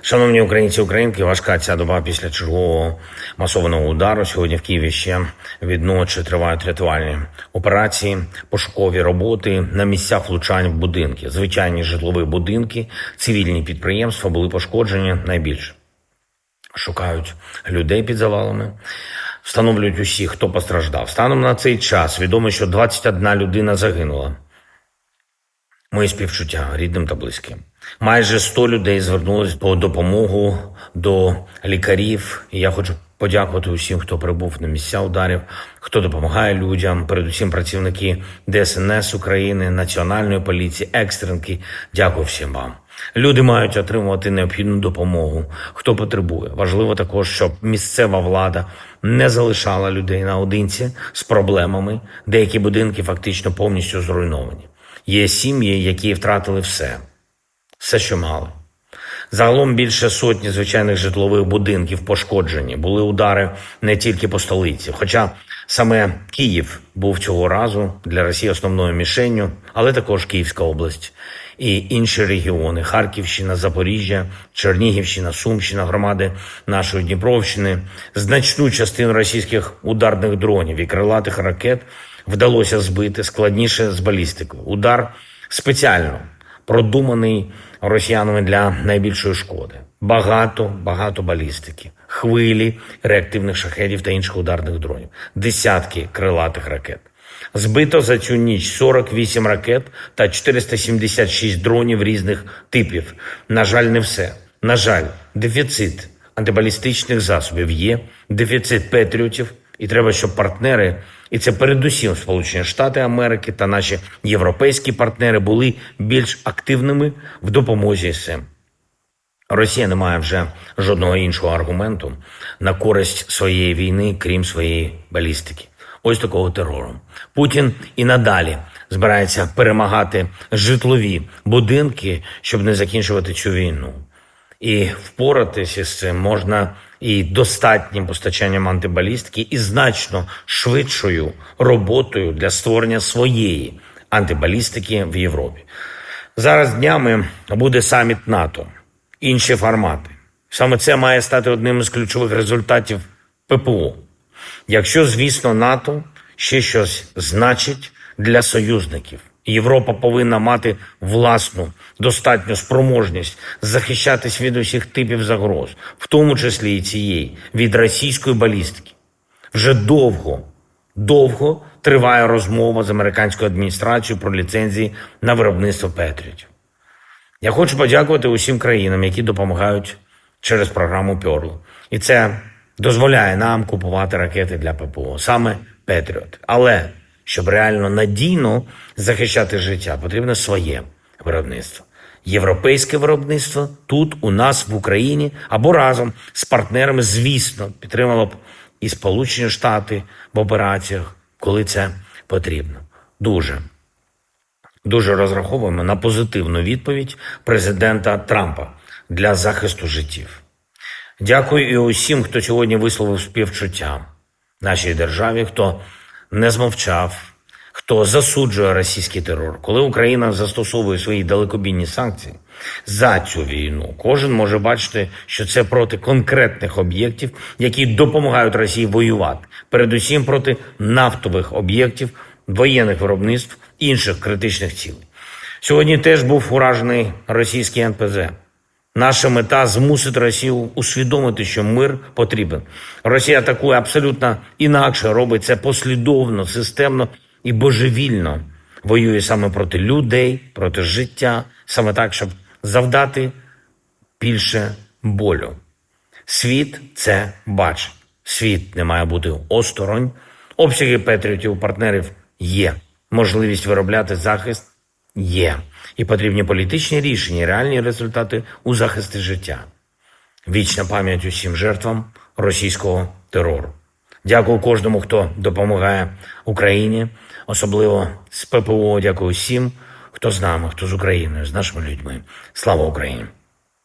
Шановні українці і українки, важка ця доба після чергового масованого удару. Сьогодні в Києві ще від ночі тривають рятувальні операції, пошукові роботи на місцях влучань в будинки. Звичайні житлові будинки, цивільні підприємства були пошкоджені найбільше. Шукають людей під завалами, встановлюють усіх, хто постраждав. Станом на цей час відомо, що 21 людина загинула. Мої співчуття рідним та близьким. Майже 100 людей звернулись по допомогу до лікарів. І я хочу подякувати усім, хто прибув на місця ударів, хто допомагає людям, передусім працівники ДСНС України, Національної поліції, екстренки. Дякую всім вам. Люди мають отримувати необхідну допомогу, хто потребує. Важливо також, щоб місцева влада не залишала людей наодинці з проблемами. Деякі будинки фактично повністю зруйновані. Є сім'ї, які втратили все, що мали. Загалом більше сотні звичайних житлових будинків пошкоджені. Були удари не тільки по столиці, хоча саме Київ був цього разу для Росії основною мішенню, але також Київська область і інші регіони – Харківщина, Запоріжжя, Чернігівщина, Сумщина, громади нашої Дніпровщини. Значну частину російських ударних дронів і крилатих ракет вдалося збити, складніше з балістикою. Удар спеціально продуманий росіянами для найбільшої шкоди. Багато балістики, хвилі реактивних шахедів та інших ударних дронів, десятки крилатих ракет. Збито за цю ніч 48 ракет та 476 дронів різних типів. На жаль, не все. На жаль, дефіцит антибалістичних засобів є, дефіцит патріотів, і треба, щоб партнери, і це передусім Сполучені Штати Америки та наші європейські партнери, були більш активними в допомозі з цим. Росія не має вже жодного іншого аргументу на користь своєї війни, крім своєї балістики. Ось такого терору. Путін і надалі збирається перемагати житлові будинки, щоб не закінчувати цю війну. І впоратися з цим можна і достатнім постачанням антибалістики, і значно швидшою роботою для створення своєї антибалістики в Європі. Зараз днями буде саміт НАТО, інші формати. Саме це має стати одним із ключових результатів ППО. Якщо, звісно, НАТО ще щось значить для союзників. Європа повинна мати власну, достатню спроможність захищатись від усіх типів загроз, в тому числі і цієї, від російської балістики. Вже довго триває розмова з американською адміністрацією про ліцензії на виробництво патріотів. Я хочу подякувати усім країнам, які допомагають через програму Pearl. І це дозволяє нам купувати ракети для ППО, саме Петріот. Але щоб реально надійно захищати життя, потрібно своє виробництво. Європейське виробництво тут, у нас, в Україні, або разом з партнерами, звісно, підтримало б і Сполучені Штати в операціях, коли це потрібно. Дуже розраховуємо на позитивну відповідь президента Трампа для захисту життів. Дякую і усім, хто сьогодні висловив співчуття нашій державі, хто не змовчав, хто засуджує російський терор. Коли Україна застосовує свої далекобійні санкції за цю війну, кожен може бачити, що це проти конкретних об'єктів, які допомагають Росії воювати. Передусім проти нафтових об'єктів, воєнних виробництв, інших критичних цілей. Сьогодні теж був уражений російський НПЗ. Наша мета – змусити Росію усвідомити, що мир потрібен. Росія атакує абсолютно інакше, робить це послідовно, системно і божевільно. Воює саме проти людей, проти життя, саме так, щоб завдати більше болю. Світ це бачить. Світ не має бути осторонь. Обсяги патріотів у партнерів є. Можливість виробляти захист є. І потрібні політичні рішення, реальні результати у захисті життя. Вічна пам'ять усім жертвам російського терору. Дякую кожному, хто допомагає Україні, особливо з ППО. Дякую всім, хто з нами, хто з Україною, з нашими людьми. Слава Україні!